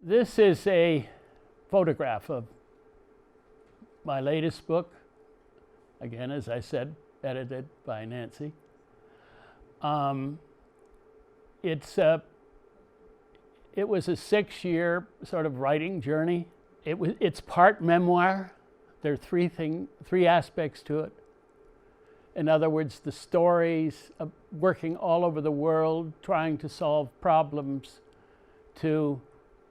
This is a photograph of my latest book, again, as I said, edited by Nancy. It was a 6-year sort of writing journey. It's part memoir. There are three aspects to it. In other words, the stories of working all over the world, trying to solve problems to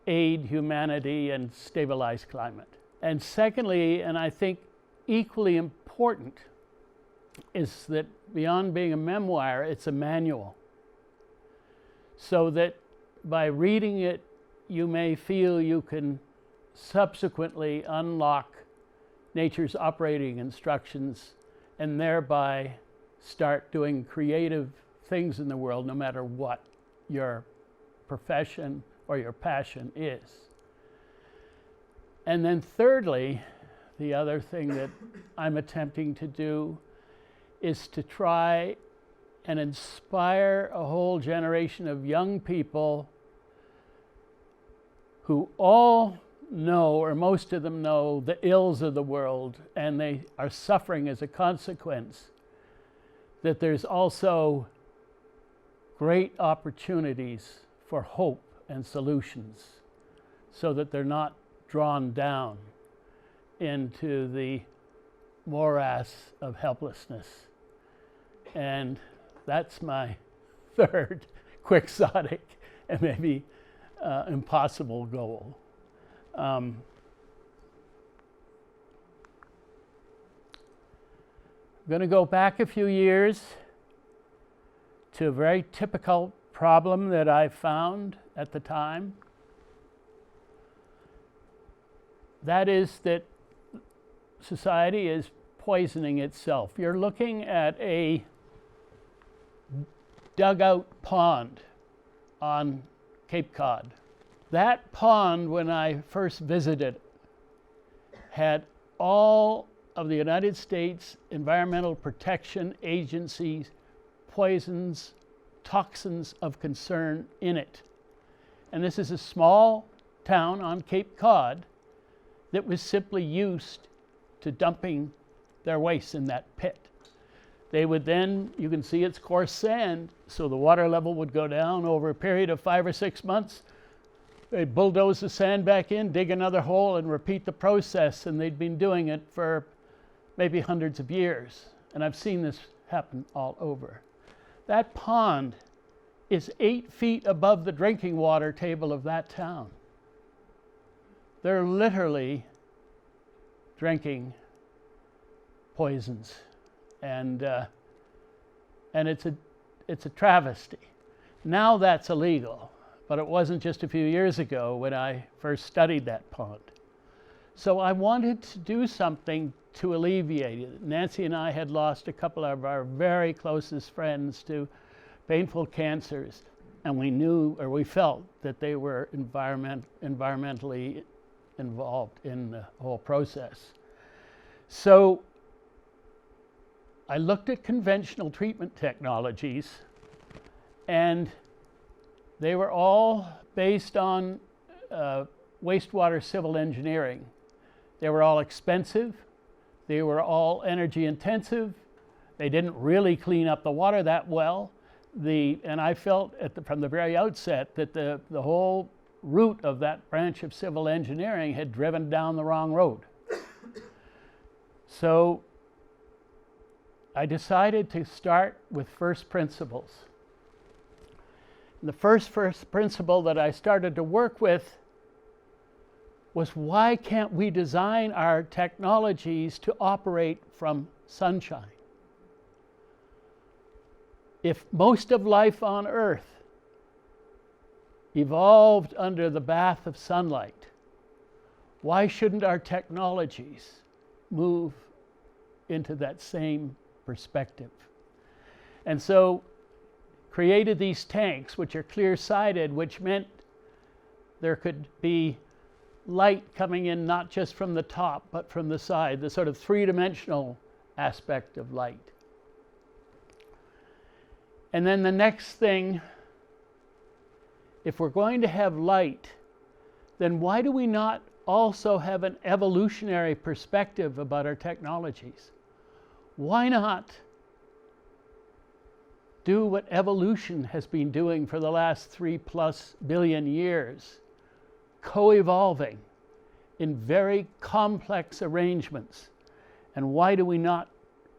aid humanity and stabilize climate. And secondly, and I think equally important, is that beyond being a memoir, it's a manual. So that by reading it, you may feel you can subsequently unlock nature's operating instructions and thereby start doing creative things in the world, no matter what your profession or your passion is. And then thirdly, the other thing that I'm attempting to do is to try and inspire a whole generation of young people who all know, or most of them know, the ills of the world, and they are suffering as a consequence, that there's also great opportunities for hope and solutions, so that they're not drawn down into the morass of helplessness. And that's my third quixotic and maybe impossible goal. I'm going to go back a few years to a very typical problem that I found at the time. That is that society is poisoning itself. You're looking at a dugout pond on Cape Cod. That pond, when I first visited, had all of the United States Environmental Protection Agency's poisons, toxins of concern in it. And this is a small town on Cape Cod that was simply used to dumping their waste in that pit. They would then, you can see it's coarse sand, so the water level would go down over a period of 5 or 6 months. They'd bulldoze the sand back in, dig another hole, and repeat the process, and they'd been doing it for maybe hundreds of years. And I've seen this happen all over. That pond is 8 feet above the drinking water table of that town. They're literally drinking poisons, and it's a travesty. Now that's illegal, but it wasn't just a few years ago when I first studied that pond. So I wanted to do something to alleviate it. Nancy and I had lost a couple of our very closest friends to painful cancers, and we knew, or we felt, that they were environmentally involved in the whole process. So I looked at conventional treatment technologies, and they were all based on wastewater civil engineering. They were all expensive. They were all energy intensive. They didn't really clean up the water that well. And I felt from the very outset that the whole root of that branch of civil engineering had driven down the wrong road. So I decided to start with first principles. And the first principle that I started to work with was, why can't we design our technologies to operate from sunshine? If most of life on Earth evolved under the bath of sunlight, why shouldn't our technologies move into that same perspective? And so created these tanks, which are clear-sided, which meant there could be light coming in not just from the top but from the side, the sort of three-dimensional aspect of light. And then the next thing, if we're going to have light then why do we not also have an evolutionary perspective about our technologies? Why not do what evolution has been doing for the last 3+ billion years, co-evolving in very complex arrangements? And why do we not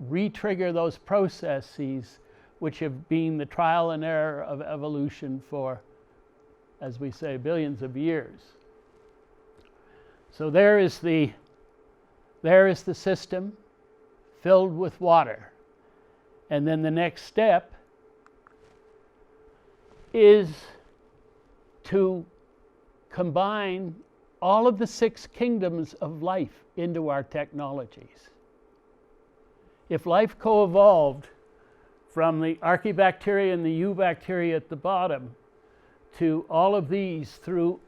re-trigger those processes which have been the trial and error of evolution for, as we say, billions of years? So there is the system filled with water. And then the next step is to combine all of the 6 kingdoms of life into our technologies. If life co-evolved from the archaebacteria and the eubacteria at the bottom to all of these through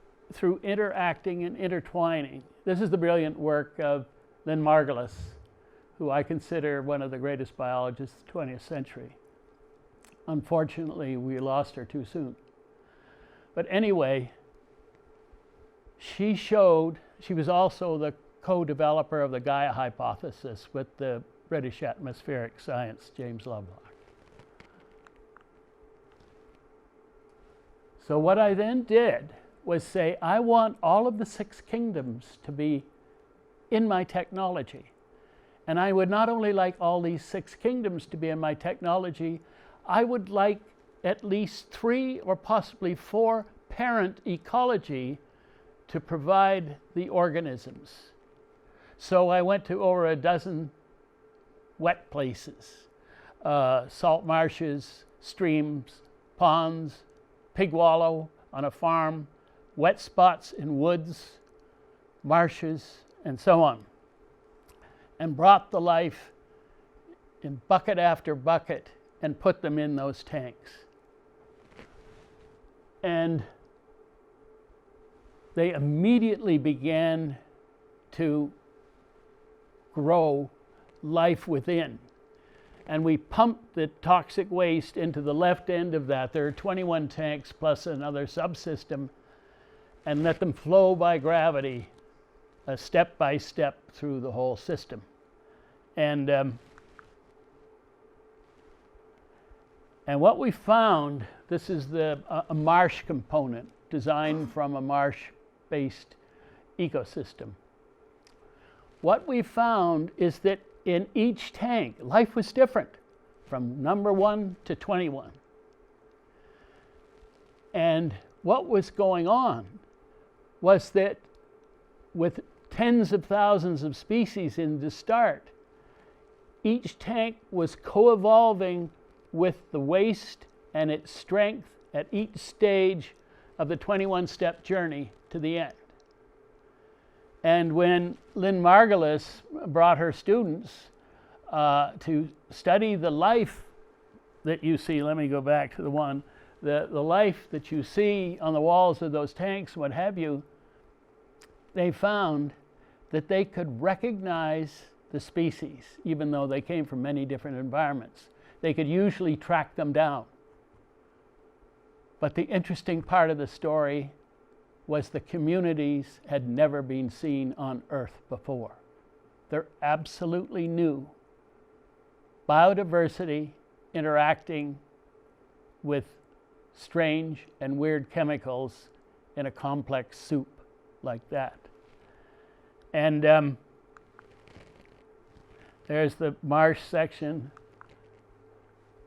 interacting and intertwining. This is the brilliant work of Lynn Margulis, who I consider one of the greatest biologists of the 20th century. Unfortunately, we lost her too soon. But anyway, she was also the co-developer of the Gaia hypothesis with the British atmospheric science, James Lovelock. So what I then did was say, I want all of the 6 kingdoms to be in my technology. And I would not only like all these 6 kingdoms to be in my technology, I would like at least 3 or possibly 4 parent ecology to provide the organisms. So I went to over a dozen wet places, salt marshes, streams, ponds, pig wallow on a farm, wet spots in woods, marshes, and so on, and brought the life in bucket after bucket and put them in those tanks. And they immediately began to grow life within. And we pumped the toxic waste into the left end of that. There are 21 tanks plus another subsystem, and let them flow by gravity, step by step through the whole system. And what we found, this is a marsh component designed from a marsh-based ecosystem. What we found is that in each tank, life was different from number 1 to 21. And what was going on was that with tens of thousands of species in the start, each tank was co-evolving with the waste and its strength at each stage of the 21-step journey to the end. And when Lynn Margulis brought her students to study the life that you see, let me go back to the life that you see on the walls of those tanks, what have you, they found that they could recognize the species, even though they came from many different environments. They could usually track them down. But the interesting part of the story was the communities had never been seen on Earth before. They're absolutely new. Biodiversity interacting with strange and weird chemicals in a complex soup like that. And there's the marsh section.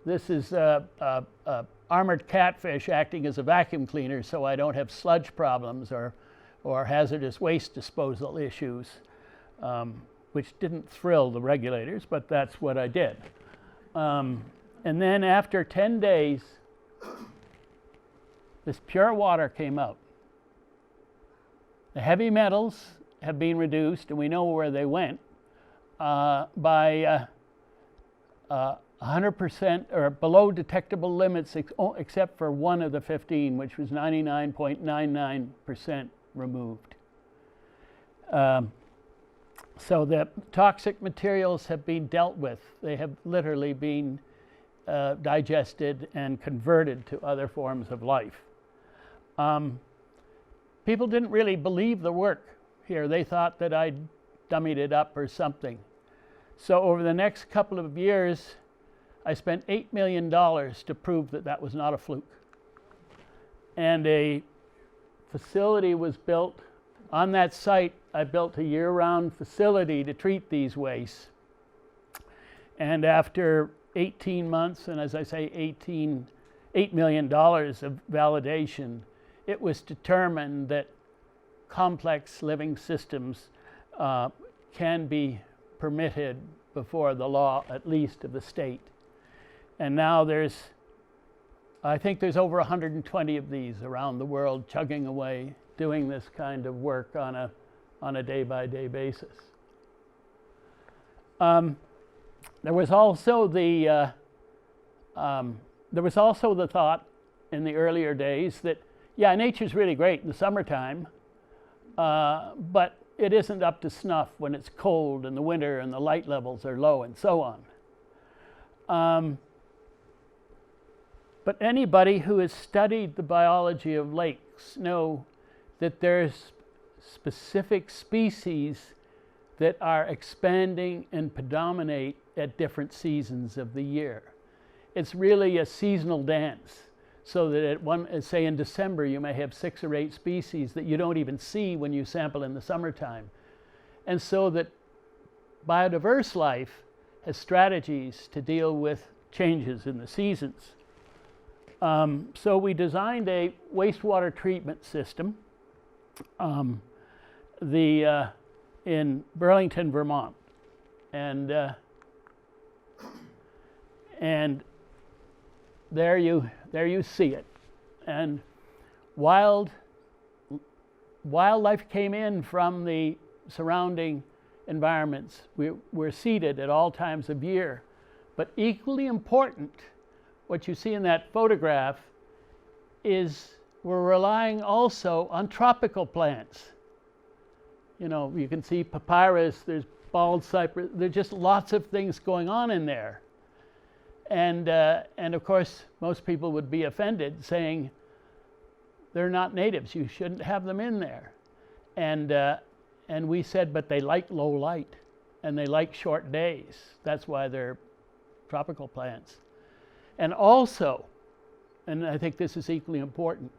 This is armored catfish acting as a vacuum cleaner so I don't have sludge problems or hazardous waste disposal issues, which didn't thrill the regulators, but that's what I did. And then after 10 days, this pure water came out. The heavy metals have been reduced, and we know where they went, by 100% or below detectable limits, except for one of the 15, which was 99.99% removed. So the toxic materials have been dealt with. They have literally been digested and converted to other forms of life. people didn't really believe the work here. They thought that I'd dummied it up or something. So over the next couple of years, I spent $8 million to prove that that was not a fluke. And a facility was built. On that site, I built a year-round facility to treat these wastes. And after 18 months, and as I say, $8 million of validation, it was determined that complex living systems can be permitted before the law, at least of the state. And now I think there's over 120 of these around the world chugging away, doing this kind of work on a day-by-day basis. There was also the thought in the earlier days that, yeah, nature's really great in the summertime, but it isn't up to snuff when it's cold in the winter and the light levels are low and so on. But anybody who has studied the biology of lakes know that there's specific species that are expanding and predominate at different seasons of the year. It's really a seasonal dance, so that say in December, you may have 6 or 8 species that you don't even see when you sample in the summertime. And so that biodiverse life has strategies to deal with changes in the seasons. So we designed a wastewater treatment system in Burlington, Vermont. And there you see it. And wildlife came in from the surrounding environments. We're seeded at all times of year. But equally important, what you see in that photograph is we're relying also on tropical plants. You know, you can see papyrus, there's bald cypress, there's just lots of things going on in there. And of course, most people would be offended saying, they're not natives, you shouldn't have them in there. And we said, but they like low light and they like short days. That's why they're tropical plants. And also, and I think this is equally important,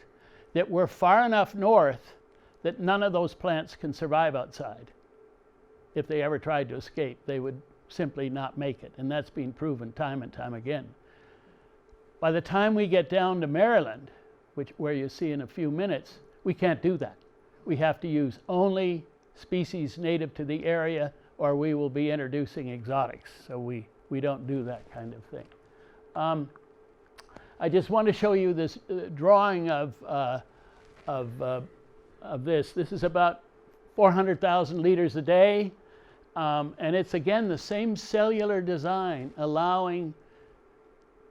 that we're far enough north that none of those plants can survive outside. If they ever tried to escape, they would simply not make it. And that's been proven time and time again. By the time we get down to Maryland, where you see in a few minutes, we can't do that. We have to use only species native to the area, or we will be introducing exotics. So we don't do that kind of thing. I just want to show you this drawing of this. This is about 400,000 liters a day. And it's, again, the same cellular design, allowing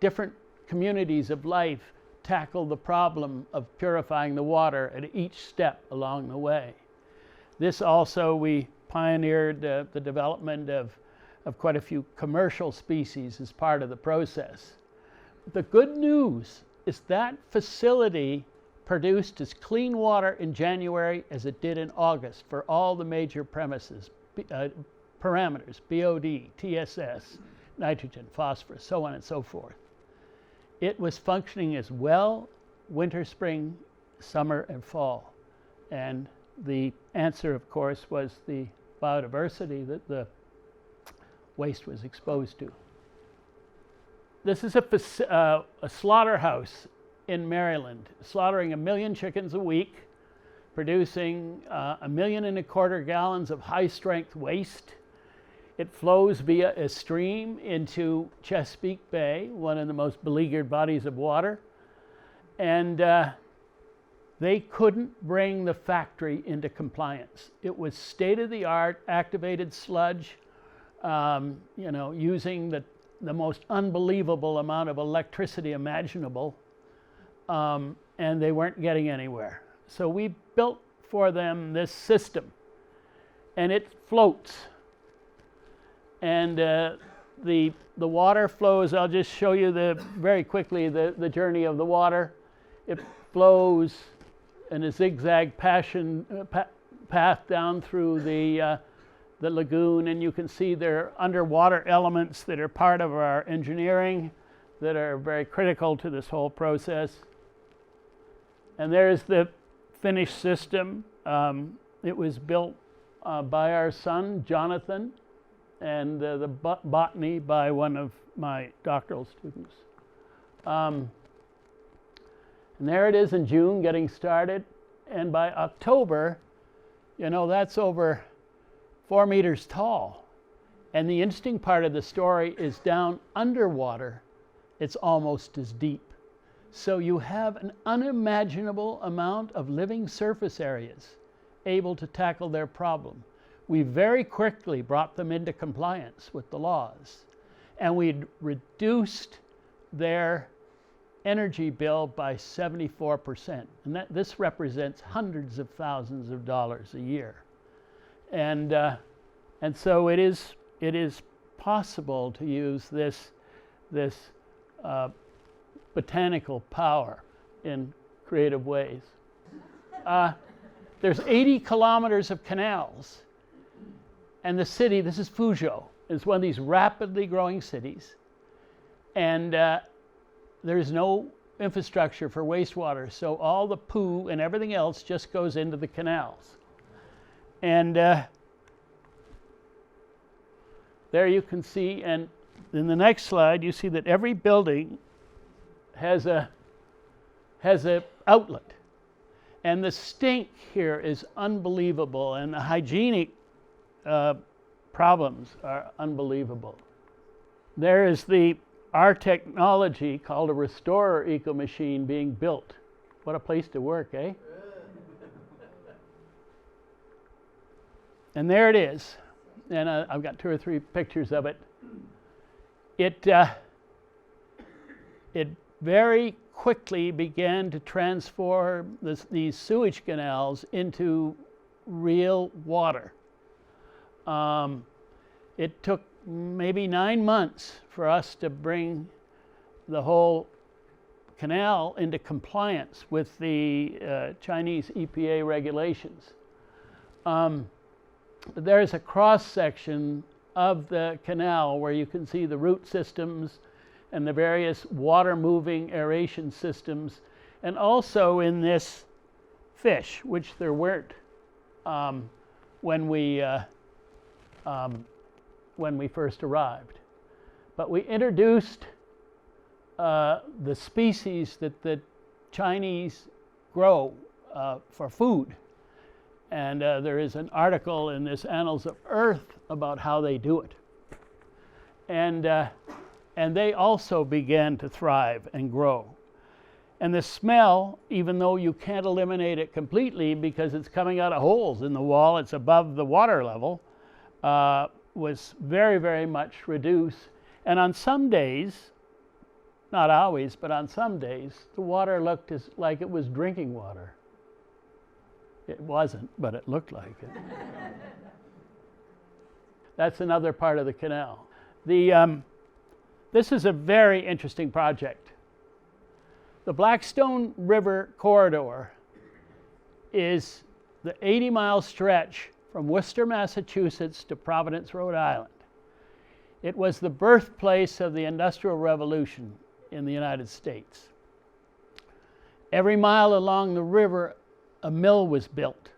different communities of life tackle the problem of purifying the water at each step along the way. This also, we pioneered the development of quite a few commercial species as part of the process. The good news is that facility produced as clean water in January as it did in August for all the major parameters, BOD, TSS, nitrogen, phosphorus, so on and so forth. It was functioning as well winter, spring, summer, and fall. And the answer, of course, was the biodiversity that the waste was exposed to. This is a slaughterhouse in Maryland, slaughtering 1 million chickens a week, producing 1.25 million gallons of high-strength waste. It flows via a stream into Chesapeake Bay, one of the most beleaguered bodies of water. And they couldn't bring the factory into compliance. It was state-of-the-art activated sludge, using the most unbelievable amount of electricity imaginable, and they weren't getting anywhere. So we built for them this system, and it floats. And the water flows, I'll just show you very quickly the journey of the water. It flows in a zigzag path down through the lagoon, and you can see there are underwater elements that are part of our engineering that are very critical to this whole process. And there's the finished system. It was built by our son, Jonathan, and the botany by one of my doctoral students. And there it is in June, getting started. And by October, you know, that's over 4 meters tall. And the interesting part of the story is down underwater, it's almost as deep. So you have an unimaginable amount of living surface areas able to tackle their problem. We very quickly brought them into compliance with the laws, and we'd reduced their energy bill by 74%. And this represents hundreds of thousands of dollars a year. And so it is possible to use this botanical power in creative ways. There's 80 kilometers of canals, and the city, this is Fuzhou, is one of these rapidly growing cities, and there's no infrastructure for wastewater, so all the poo and everything else just goes into the canals. And there you can see, and in the next slide, you see that every building has a outlet. And the stink here is unbelievable, and the hygienic problems are unbelievable. There is our technology called a restorer eco-machine being built. What a place to work, eh? And there it is. And I've got 2 or 3 pictures of it. It very quickly began to transform these sewage canals into real water. It took maybe 9 months for us to bring the whole canal into compliance with the Chinese EPA regulations. There's a cross-section of the canal where you can see the root systems and the various water-moving aeration systems, and also in this fish, which there weren't when we first arrived. But we introduced the species that the Chinese grow for food. And there is an article in this Annals of Earth about how they do it. And they also began to thrive and grow. And the smell, even though you can't eliminate it completely because it's coming out of holes in the wall, it's above the water level, was very, very much reduced. And on some days, not always, but on some days, the water looked like it was drinking water. It wasn't, but it looked like it. That's another part of the canal. This is a very interesting project. The Blackstone River corridor is the 80-mile stretch from Worcester, Massachusetts to Providence, Rhode Island. It was the birthplace of the Industrial Revolution in the United States. Every mile along the river, a mill was built,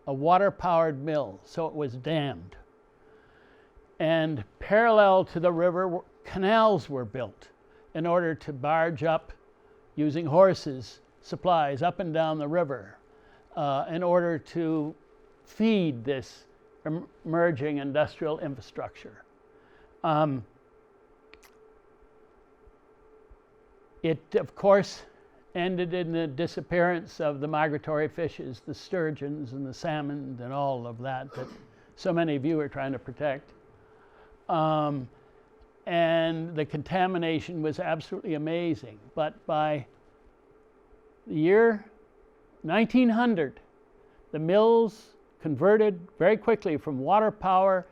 a water-powered mill, so it was dammed. And parallel to the river, canals were built in order to barge up, using horses, supplies up and down the river in order to feed this emerging industrial infrastructure. It, of course, ended in the disappearance of the migratory fishes, the sturgeons and the salmon and all of that so many of you are trying to protect. And the contamination was absolutely amazing. But by the year 1900, the mills converted very quickly from water power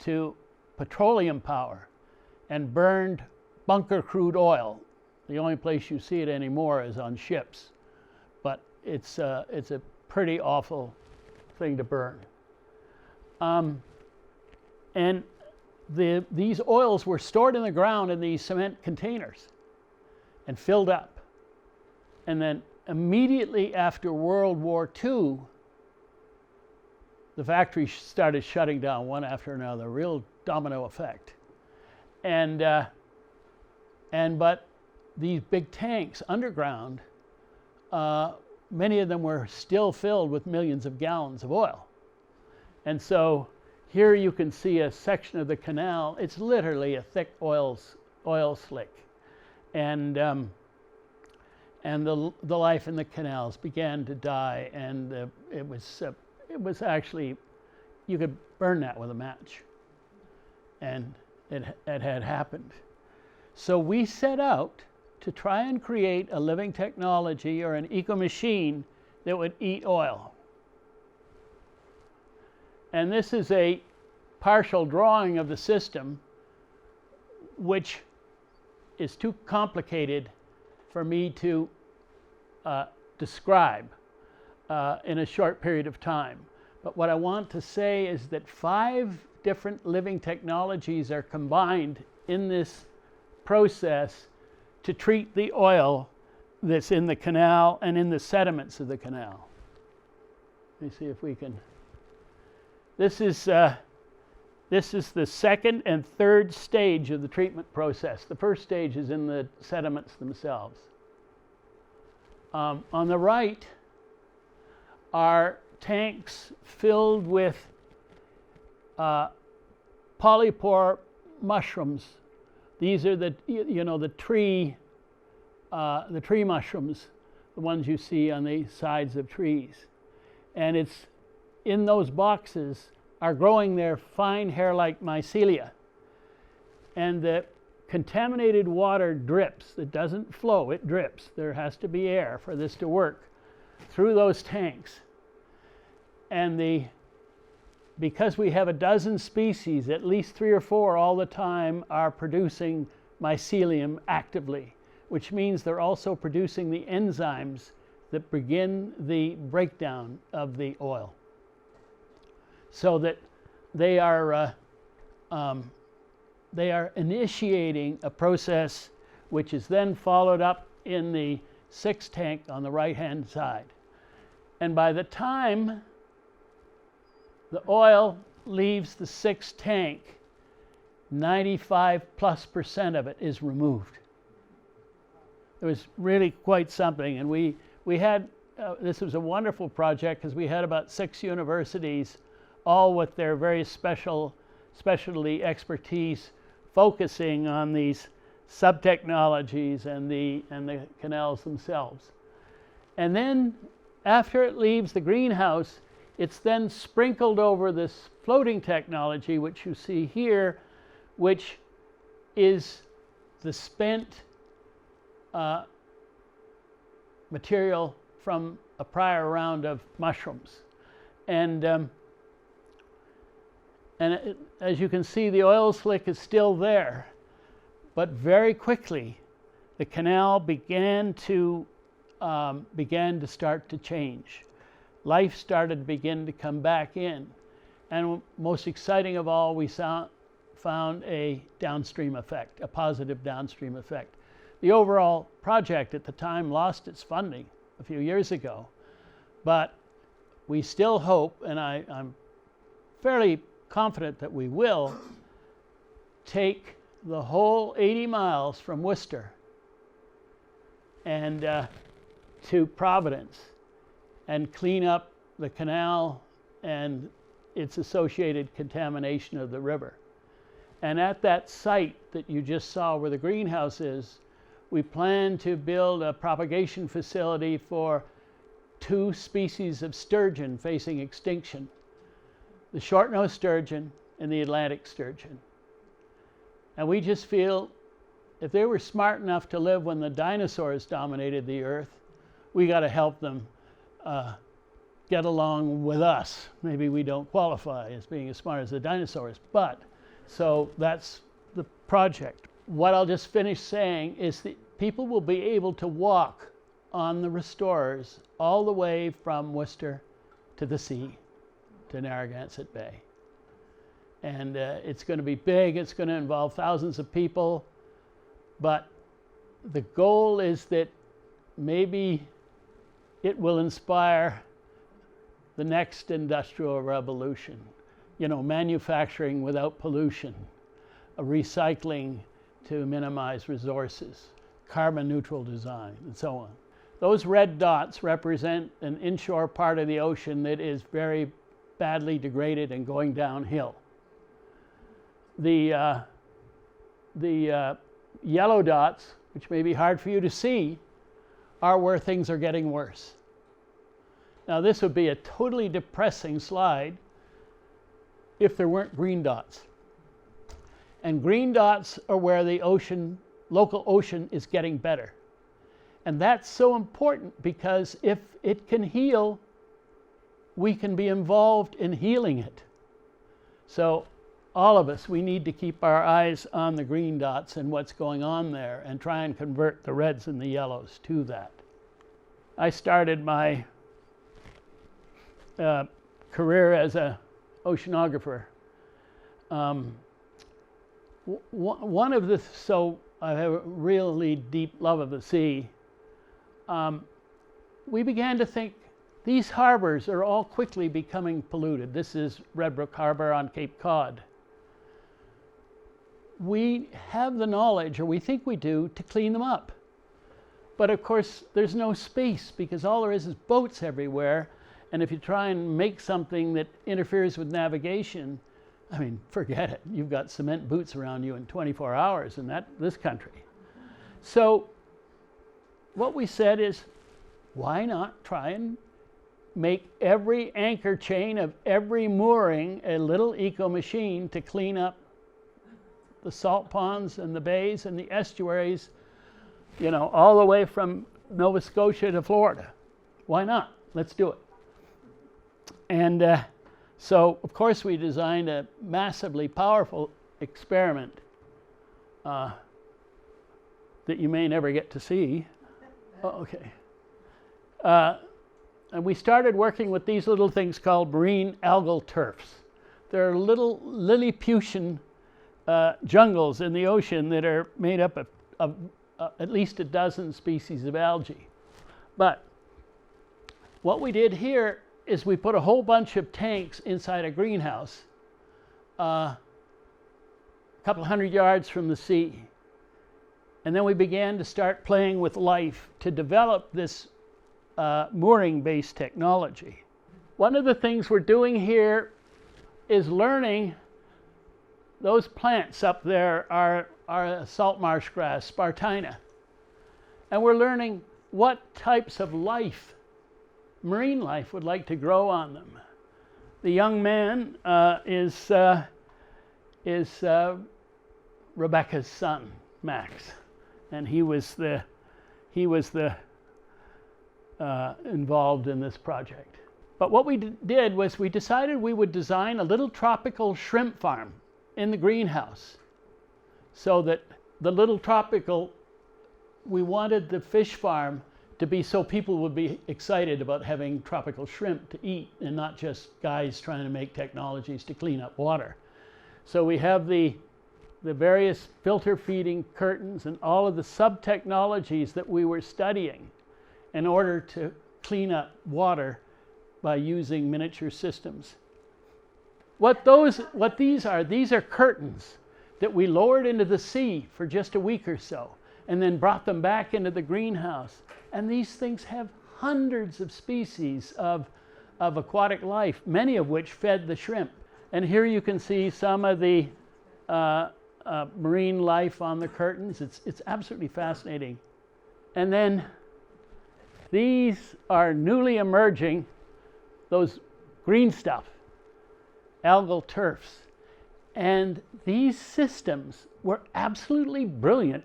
to petroleum power and burned bunker crude oil. The only place you see it anymore is on ships. But it's a pretty awful thing to burn. And these oils were stored in the ground in these cement containers and filled up. And then immediately after World War II, the factories started shutting down one after another, real domino effect. But these big tanks underground, many of them were still filled with millions of gallons of oil. And so here you can see a section of the canal. It's literally a thick oil slick. And the life in the canals began to die, and it was actually, you could burn that with a match. And it had happened. So we set out to try and create a living technology or an eco-machine that would eat oil. And this is a partial drawing of the system, which is too complicated for me to describe in a short period of time. But what I want to say is that 5 different living technologies are combined in this process to treat the oil that's in the canal and in the sediments of the canal. Let me see if we can. This is the second and third stage of the treatment process. The first stage is in the sediments themselves. On the right are tanks filled with polypore mushrooms. These are the tree mushrooms, the ones you see on the sides of trees. And it's in those boxes are growing their fine hair-like mycelia. And the contaminated water drips. It doesn't flow, it drips. There has to be air for this to work through those tanks. And because we have a dozen species, at least 3 or 4 all the time are producing mycelium actively, which means they're also producing the enzymes that begin the breakdown of the oil. So that they are initiating a process which is then followed up in the 6th tank on the right-hand side. And by the time the oil leaves the 6th tank, 95+% of it is removed. It was really quite something. And we had, this was a wonderful project because we had about 6 universities, all with their very specialty expertise, focusing on these sub-technologies and the canals themselves. And then after it leaves the greenhouse, it's then sprinkled over this floating technology, which you see here, which is the spent material from a prior round of mushrooms. And as you can see, the oil slick is still there. But very quickly, the canal began to start to change. Life started to begin to come back in. And most exciting of all, we found a downstream effect, a positive downstream effect. The overall project at the time lost its funding a few years ago, but we still hope, and I'm fairly confident that we will, take the whole 80 miles from Worcester and to Providence and clean up the canal and its associated contamination of the river. And at that site that you just saw where the greenhouse is, we plan to build a propagation facility for 2 species of sturgeon facing extinction, the short-nosed sturgeon and the Atlantic sturgeon. And we just feel if they were smart enough to live when the dinosaurs dominated the earth, we got to help them get along with us. Maybe we don't qualify as being as smart as the dinosaurs, but so that's the project. What I'll just finish saying is that people will be able to walk on the restorers all the way from Worcester to the sea, to Narragansett Bay. And it's going to be big, it's going to involve thousands of people, but the goal is that maybe it will inspire the next industrial revolution. You know, manufacturing without pollution, recycling to minimize resources, carbon neutral design, and so on. Those red dots represent an inshore part of the ocean that is very badly degraded and going downhill. The yellow dots, which may be hard for you to see, are where things are getting worse. Now, this would be a totally depressing slide if there weren't green dots. And green dots are where the ocean, local ocean, is getting better. And that's so important because if it can heal, we can be involved in healing it. So all of us, we need to keep our eyes on the green dots and what's going on there and try and convert the reds and the yellows to that. I started my career as an oceanographer. One of the, so I have a really deep love of the sea. We began to think these harbors are all quickly becoming polluted. This is Red Brook Harbor on Cape Cod. We have the knowledge, or we think we do, to clean them up. But of course, there's no space because all there is boats everywhere. And if you try and make something that interferes with navigation, I mean, forget it. You've got cement boots around you in 24 hours in this country. So what we said is, why not try and make every anchor chain of every mooring a little eco machine to clean up the salt ponds and the bays and the estuaries, you know, all the way from Nova Scotia to Florida. Why not? Let's do it. And so, of course, we designed a massively powerful experiment that you may never get to see. Oh, okay. And we started working with these little things called marine algal turfs. They're little Lilliputian jungles in the ocean that are made up of at least a dozen species of algae. But what we did here is we put a whole bunch of tanks inside a greenhouse a couple hundred yards from the sea. And then we began to start playing with life to develop this mooring-based technology. One of the things we're doing here is learning those plants up there are salt marsh grass, Spartina. And we're learning what types of life, marine life, would like to grow on them. The young man is Rebecca's son, Max, and he was involved in this project. But what we did was we decided we would design a little tropical shrimp farm in the greenhouse, so that the little tropical, we wanted the fish farm to be so people would be excited about having tropical shrimp to eat and not just guys trying to make technologies to clean up water. So we have the various filter feeding curtains and all of the sub-technologies that we were studying in order to clean up water by using miniature systems. What these are curtains that we lowered into the sea for just a week or so and then brought them back into the greenhouse. And these things have hundreds of species of aquatic life, many of which fed the shrimp. And here you can see some of the marine life on the curtains. It's absolutely fascinating. And then these are newly emerging, those green stuff, algal turfs. And these systems were absolutely brilliant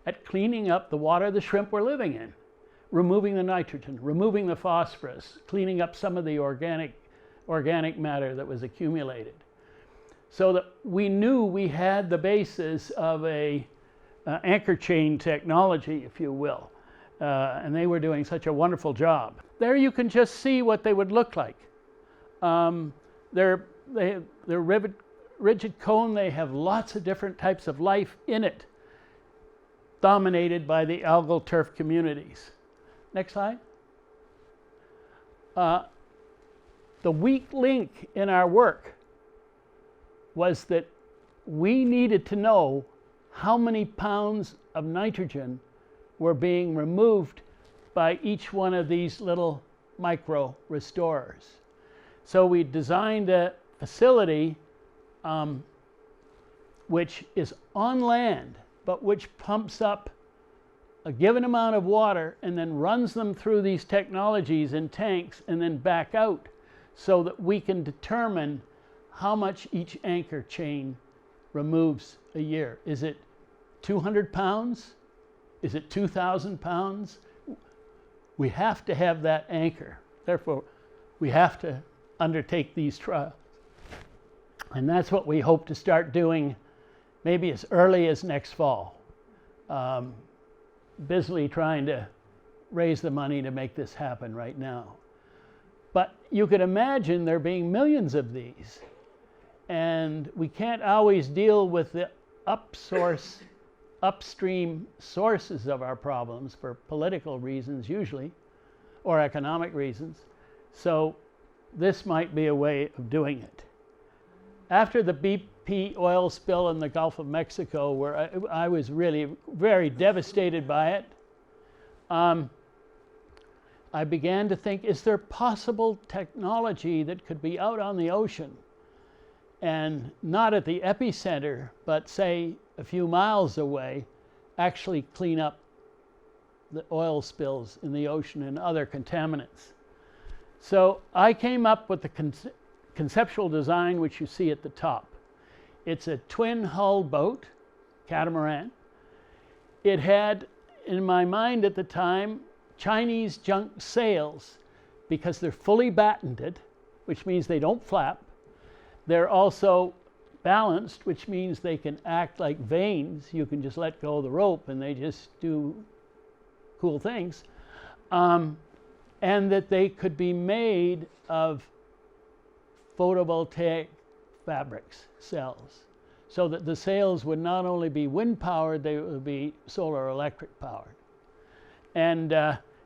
at cleaning up the water the shrimp were living in, removing the nitrogen, removing the phosphorus, cleaning up some of the organic matter that was accumulated. So that we knew we had the basis of a anchor chain technology, if you will, and they were doing such a wonderful job. There you can just see what they would look like. They're rigid cone. They have lots of different types of life in it, dominated by the algal turf communities. Next slide. The weak link in our work was that we needed to know how many pounds of nitrogen were being removed by each one of these little micro restorers. So we designed a facility which is on land, but which pumps up a given amount of water and then runs them through these technologies in tanks and then back out, so that we can determine how much each anchor chain removes a year. Is it 200 pounds? Is it 2,000 pounds? We have to have that anchor. Therefore, we have to undertake these trials. And that's what we hope to start doing maybe as early as next fall. Busily trying to raise the money to make this happen right now. But you could imagine there being millions of these. And we can't always deal with the upstream sources of our problems for political reasons usually, or economic reasons. So this might be a way of doing it. After the BP oil spill in the Gulf of Mexico, where I was really very devastated by it, I began to think, is there possible technology that could be out on the ocean and not at the epicenter, but say a few miles away, actually clean up the oil spills in the ocean and other contaminants? So I came up with the conceptual design which you see at the top. It's a twin-hull boat, catamaran. It had, in my mind at the time, Chinese junk sails, because they're fully battened, which means they don't flap. They're also balanced, which means they can act like vanes. You can just let go of the rope and they just do cool things. And that they could be made of photovoltaic fabrics, cells, so that the sails would not only be wind powered, they would be solar electric powered. And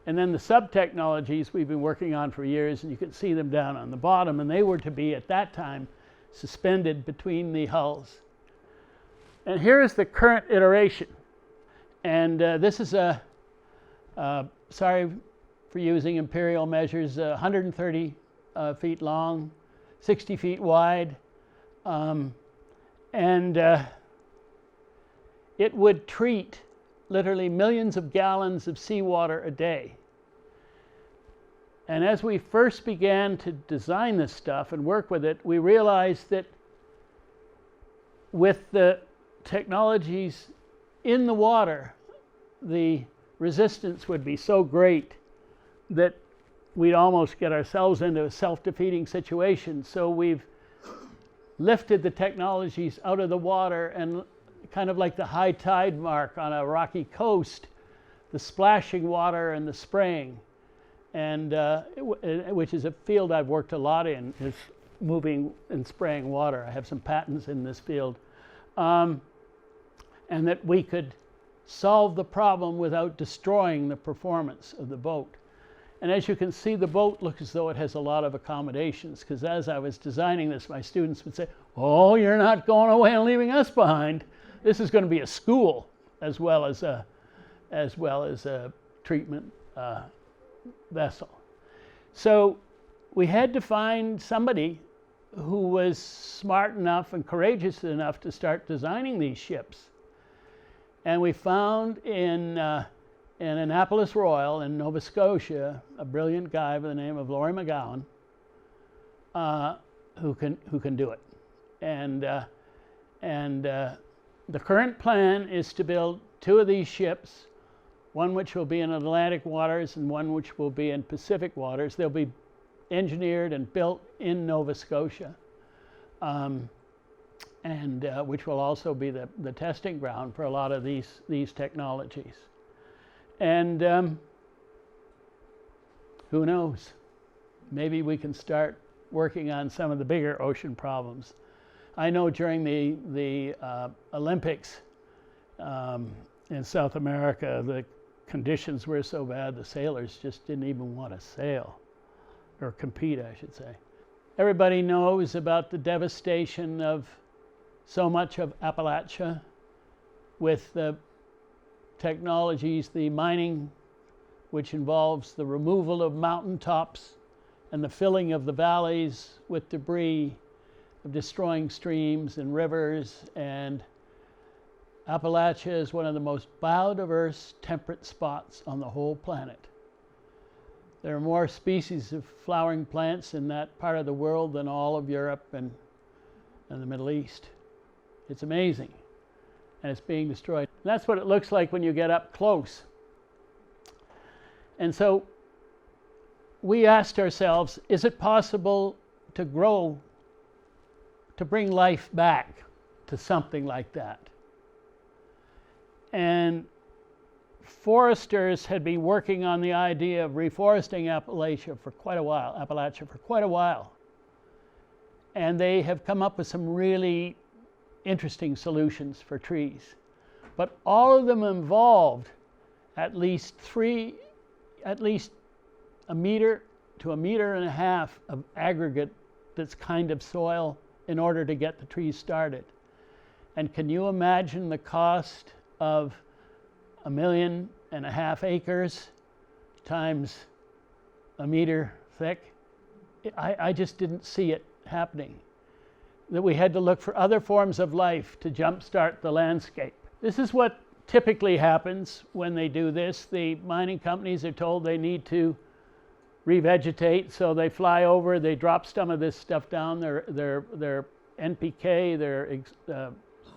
then the sub-technologies we've been working on for years, and you can see them down on the bottom, and they were to be, at that time, suspended between the hulls. And here is the current iteration. And this is sorry for using imperial measures, 130 feet long, 60 feet wide. It would treat literally millions of gallons of seawater a day. And as we first began to design this stuff and work with it, we realized that with the technologies in the water, the resistance would be so great that we'd almost get ourselves into a self-defeating situation. So we've lifted the technologies out of the water, and kind of like the high tide mark on a rocky coast, the splashing water and the spraying, and which is a field I've worked a lot in, is moving and spraying water. I have some patents in this field. And that we could solve the problem without destroying the performance of the boat. And as you can see, the boat looks as though it has a lot of accommodations, because as I was designing this, my students would say, "Oh, you're not going away and leaving us behind. This is going to be a school as well as a treatment vessel." So we had to find somebody who was smart enough and courageous enough to start designing these ships. And we found in Annapolis Royal in Nova Scotia a brilliant guy by the name of Laurie McGowan who can do it. And the current plan is to build 2 of these ships, one which will be in Atlantic waters and one which will be in Pacific waters. They'll be engineered and built in Nova Scotia, which will also be the testing ground for a lot of these technologies. And Who knows? Maybe we can start working on some of the bigger ocean problems. I know during the Olympics in South America, the conditions were so bad the sailors just didn't even want to sail, or compete, I should say. Everybody knows about the devastation of so much of Appalachia with the technologies, the mining, which involves the removal of mountaintops and the filling of the valleys with debris, of destroying streams and rivers. And Appalachia is one of the most biodiverse temperate spots on the whole planet. There are more species of flowering plants in that part of the world than all of Europe and the Middle East. It's amazing, and it's being destroyed. And that's what it looks like when you get up close. And so we asked ourselves, is it possible to grow, to bring life back to something like that? And foresters had been working on the idea of reforesting Appalachia for quite a while. And they have come up with some really interesting solutions for trees. But all of them involved at least a meter to 1.5 meters of aggregate that's kind of soil in order to get the trees started. And can you imagine the cost of 1.5 million acres times 1 meter thick? I just didn't see it happening. That we had to look for other forms of life to jumpstart the landscape. This is what typically happens when they do this. The mining companies are told they need to revegetate, so they fly over, they drop some of this stuff down, their NPK, their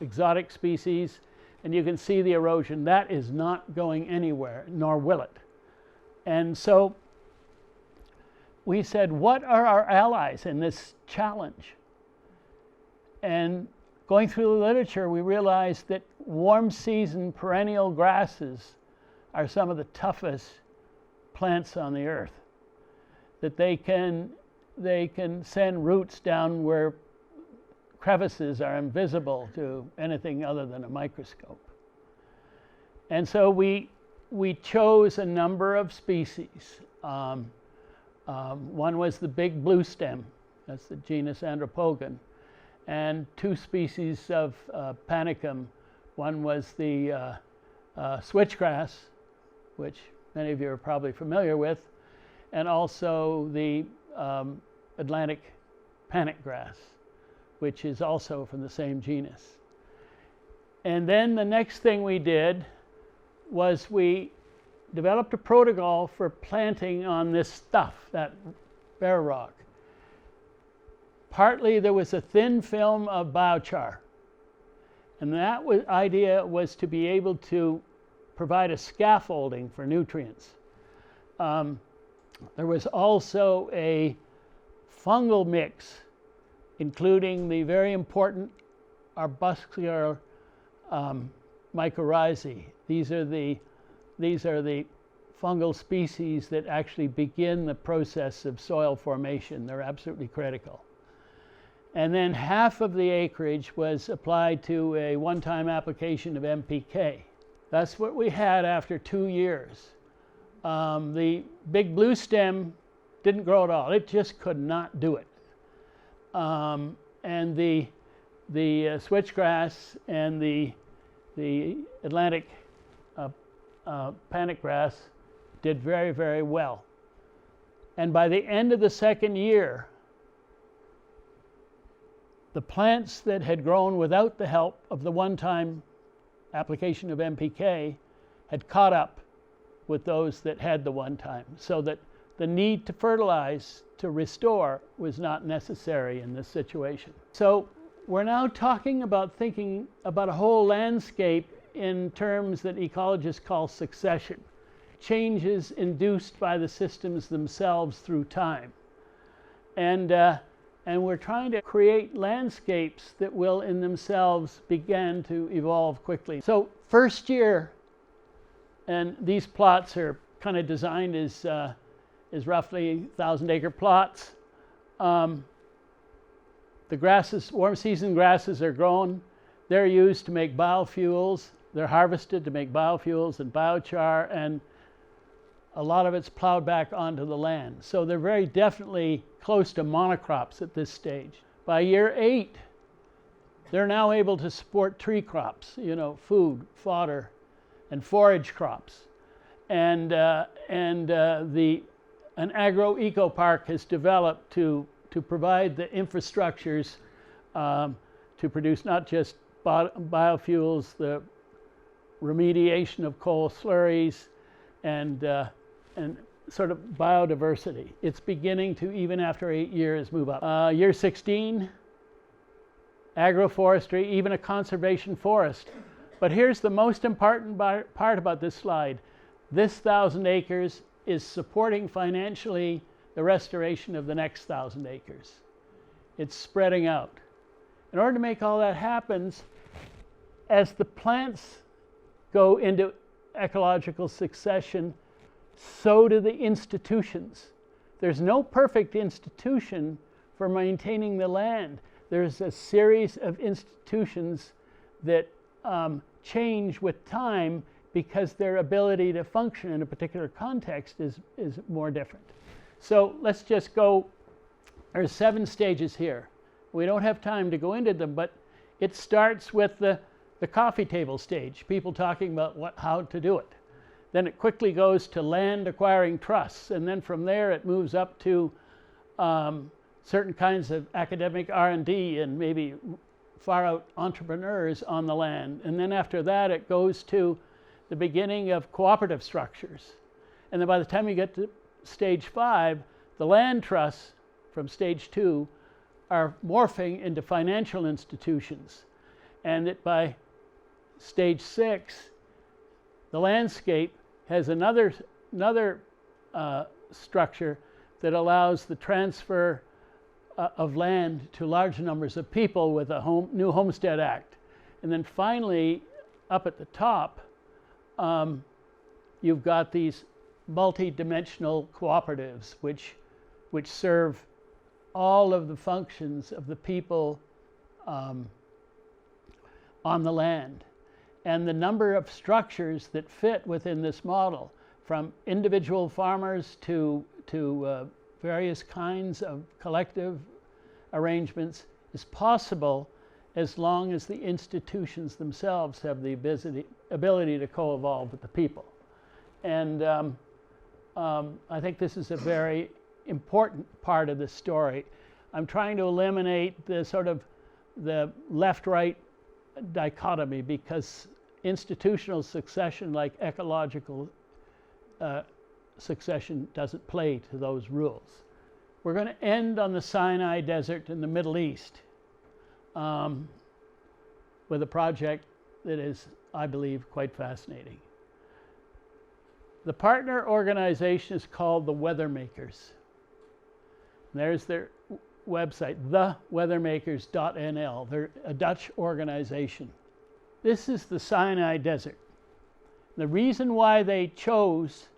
exotic species, and you can see the erosion. That is not going anywhere, nor will it. And so we said, what are our allies in this challenge? And going through the literature, we realized that warm season perennial grasses are some of the toughest plants on the earth. That they can send roots down where crevices are invisible to anything other than a microscope. And so we chose a number of species. One was the big blue stem, that's the genus Andropogon, and 2 species of panicum. One was the switchgrass, which many of you are probably familiar with, and also the Atlantic panic grass, which is also from the same genus. And then the next thing we did was we developed a protocol for planting on this stuff, that bare rock. Partly there was a thin film of biochar, and that idea was to be able to provide a scaffolding for nutrients. There was also a fungal mix, including the very important arbuscular mycorrhizae. These are the fungal species that actually begin the process of soil formation. They're absolutely critical. And then half of the acreage was applied to a one-time application of NPK. That's what we had after 2 years. The big blue stem didn't grow at all. It just could not do it. And the switchgrass and the Atlantic panic grass did very, very well. And by the end of the 2nd year, the plants that had grown without the help of the one-time application of NPK had caught up with those that had the one-time, so that the need to fertilize, to restore, was not necessary in this situation. So we're now talking about thinking about a whole landscape in terms that ecologists call succession, changes induced by the systems themselves through time. And we're trying to create landscapes that will in themselves begin to evolve quickly. So first year, and these plots are kind of designed as is roughly 1,000-acre plots. The grasses, warm season grasses are grown. They're used to make biofuels. They're harvested to make biofuels and biochar, and a lot of it's plowed back onto the land. So they're very definitely close to monocrops at this stage. By year 8, they're now able to support tree crops, you know, food, fodder, and forage crops. And an agro-eco park has developed to provide the infrastructures to produce not just biofuels, the remediation of coal slurries, and sort of biodiversity. It's beginning to, even after 8 years, move up. Year 16, agroforestry, even a conservation forest. But here's the most important part about this slide. This 1,000 acres is supporting financially the restoration of the next 1,000 acres. It's spreading out. In order to make all that happen, as the plants go into ecological succession, so do the institutions. There's no perfect institution for maintaining the land. There's a series of institutions that change with time because their ability to function in a particular context is more different. So let's just go, there's 7 stages here. We don't have time to go into them, but it starts with the coffee table stage, people talking about how to do it. Then it quickly goes to land acquiring trusts, and then from there it moves up to certain kinds of academic R&D and maybe far out entrepreneurs on the land. And then after that it goes to the beginning of cooperative structures. And then by the time you get to stage 5, the land trusts from stage 2 are morphing into financial institutions. And that by stage 6, the landscape has another structure that allows the transfer of land to large numbers of people with a new Homestead Act. And then finally, up at the top, you've got these multi-dimensional cooperatives which serve all of the functions of the people on the land. And the number of structures that fit within this model, from individual farmers to various kinds of collective arrangements, is possible as long as the institutions themselves have the ability to co-evolve with the people. And I think this is a very important part of the story. I'm trying to eliminate the sort of the left-right dichotomy, because institutional succession, like ecological succession, doesn't play to those rules. We're going to end on the Sinai Desert in the Middle East with a project that is, I believe, quite fascinating. The partner organization is called the Weathermakers. There's their website, theweathermakers.nl. They're a Dutch organization. This is the Sinai Desert. The reason why they chose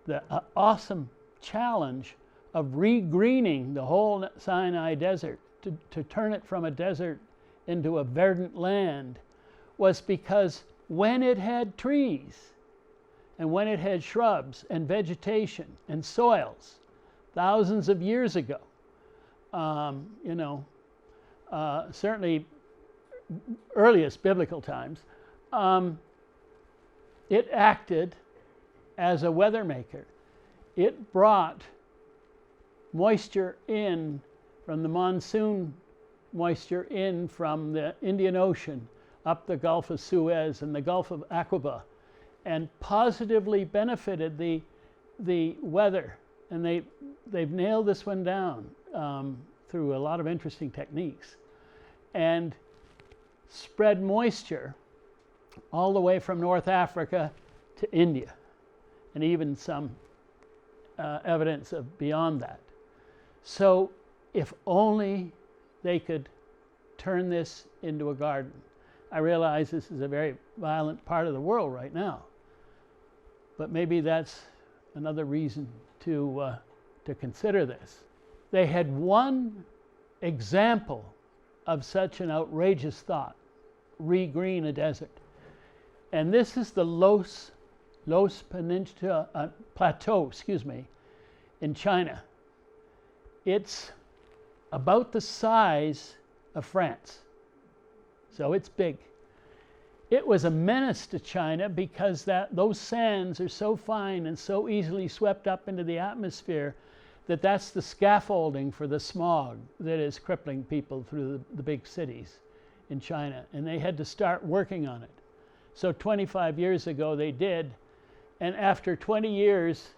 the awesome challenge of re-greening the whole Sinai Desert to turn it from a desert into a verdant land was because when it had trees and when it had shrubs and vegetation and soils thousands of years ago, certainly earliest biblical times, it acted as a weather maker. It brought moisture in from the monsoon, moisture in from the Indian Ocean up the Gulf of Suez and the Gulf of Aqaba, and positively benefited the weather. And they've nailed this one down through a lot of interesting techniques, and spread moisture all the way from North Africa to India, and even some evidence of beyond that. So if only they could turn this into a garden. I realize this is a very violent part of the world right now, but maybe that's another reason to consider this. They had one example of such an outrageous thought, regreen a desert. And this is the Los Peninsula Plateau, in China. It's about the size of France, so it's big. It was a menace to China because those sands are so fine and so easily swept up into the atmosphere that that's the scaffolding for the smog that is crippling people through the big cities in China. And they had to start working on it. So 25 years ago they did. And after 20 years,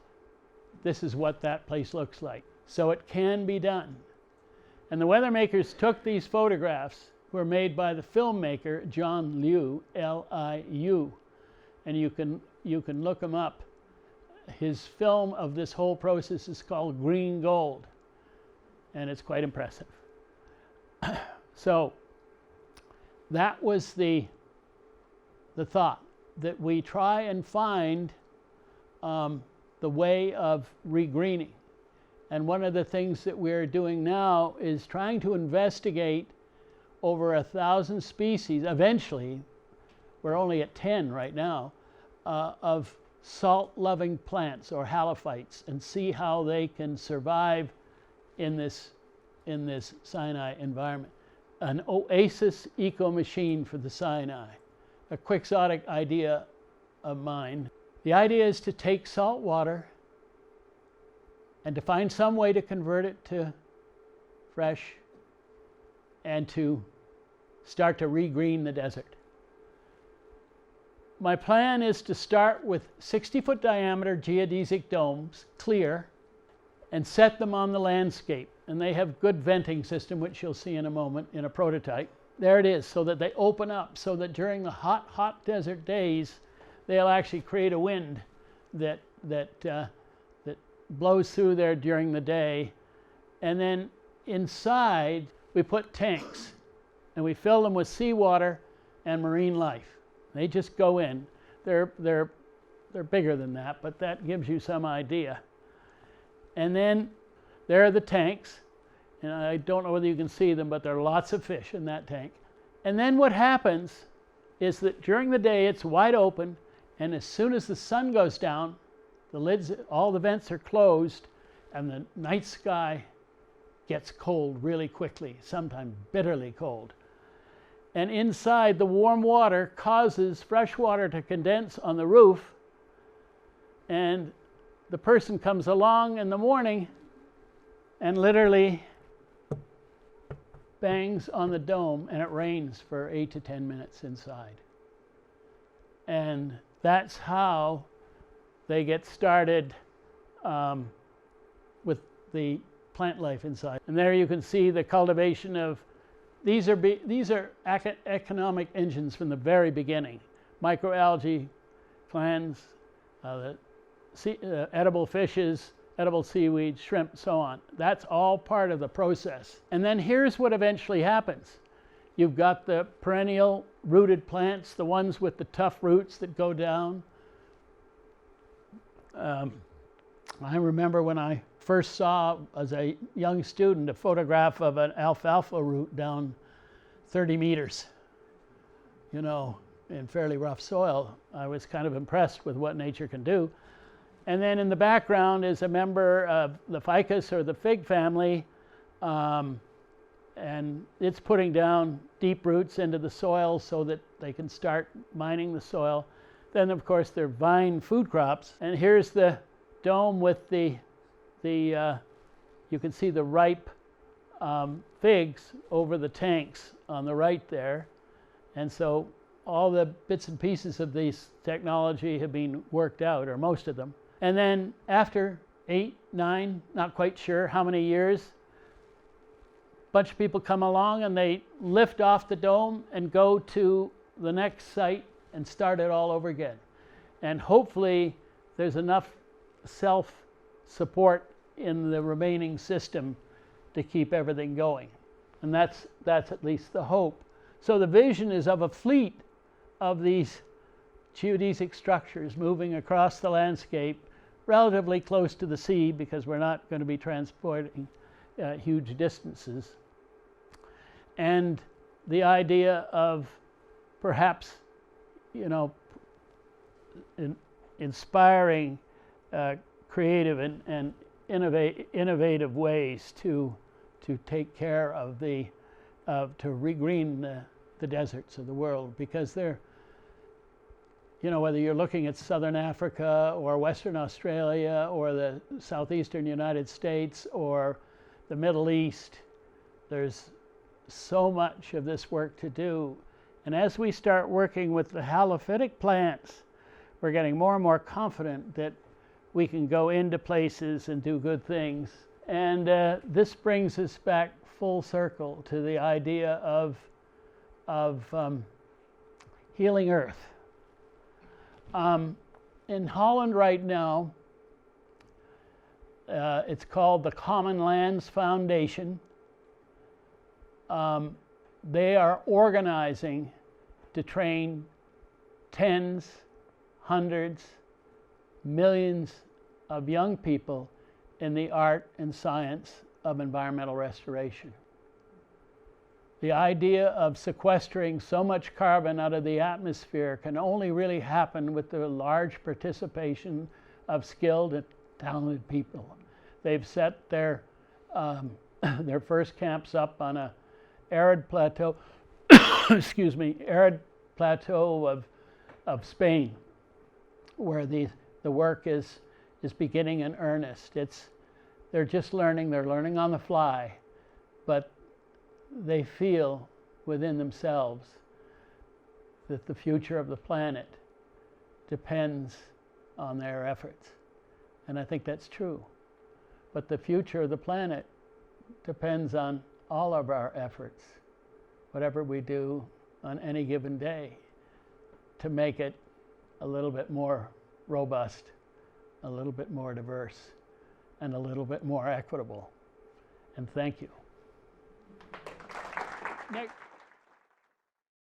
this is what that place looks like. So it can be done. And the weather makers took these photographs, were made by the filmmaker John Liu, L-I-U, and you can look him up. His film of this whole process is called Green Gold, and it's quite impressive. So that was the thought, that we try and find the way of regreening. And one of the things that we're doing now is trying to investigate over 1,000 species. Eventually, we're only at 10 right now, of salt-loving plants or halophytes, and see how they can survive in this Sinai environment. An oasis eco-machine for the Sinai, a quixotic idea of mine. The idea is to take salt water and to find some way to convert it to fresh and to start to regreen the desert. My plan is to start with 60-foot diameter geodesic domes, clear, and set them on the landscape. And they have good venting system, which you'll see in a moment in a prototype. There it is, so that they open up, so that during the hot desert days, they'll actually create a wind that blows through there during the day. And then inside, we put tanks, and we fill them with seawater and marine life. They just go in. They're bigger than that, but that gives you some idea. And then there are the tanks, and I don't know whether you can see them, but there are lots of fish in that tank. And then what happens is that during the day it's wide open, and as soon as the sun goes down, the lids, all the vents are closed, and the night sky gets cold really quickly, sometimes bitterly cold. And inside, the warm water causes fresh water to condense on the roof, and the person comes along in the morning and literally bangs on the dome, and it rains for 8 to 10 minutes inside. And that's how they get started with the plant life inside. And there you can see the cultivation of, these are economic engines from the very beginning. Microalgae clans, edible fishes, edible seaweed, shrimp, so on. That's all part of the process. And then here's what eventually happens. You've got the perennial rooted plants, the ones with the tough roots that go down. I remember when I first saw, as a young student, a photograph of an alfalfa root down 30 meters, in fairly rough soil. I was kind of impressed with what nature can do. And then in the background is a member of the ficus or the fig family, and it's putting down deep roots into the soil so that they can start mining the soil. Then, of course, they're vine food crops. And here's the dome with the you can see the ripe figs over the tanks on the right there. And so all the bits and pieces of this technology have been worked out, or most of them. And then after 8, 9, not quite sure how many years, a bunch of people come along and they lift off the dome and go to the next site and start it all over again. And hopefully there's enough self-support in the remaining system to keep everything going. And that's at least the hope. So the vision is of a fleet of these geodesic structures moving across the landscape, relatively close to the sea because we're not going to be transporting huge distances. And the idea of perhaps, you know, inspiring creative and innovative ways to take care of to regreen the deserts of the world, because they're, you know, whether you're looking at Southern Africa or Western Australia or the southeastern United States or the Middle East, there's so much of this work to do. And as we start working with the halophytic plants, we're getting more and more confident that we can go into places and do good things. And this brings us back full circle to the idea of healing Earth. In Holland right now, it's called the Common Lands Foundation. They are organizing to train tens, hundreds, millions of young people in the art and science of environmental restoration. The idea of sequestering so much carbon out of the atmosphere can only really happen with the large participation of skilled and talented people. They've set their first camps up on a arid plateau, excuse me, arid plateau of Spain, where the work is beginning in earnest. They're just learning, they're learning on the fly, but they feel within themselves that the future of the planet depends on their efforts. And I think that's true. But the future of the planet depends on all of our efforts, whatever we do on any given day, to make it a little bit more robust, a little bit more diverse, and a little bit more equitable. And thank you. Next.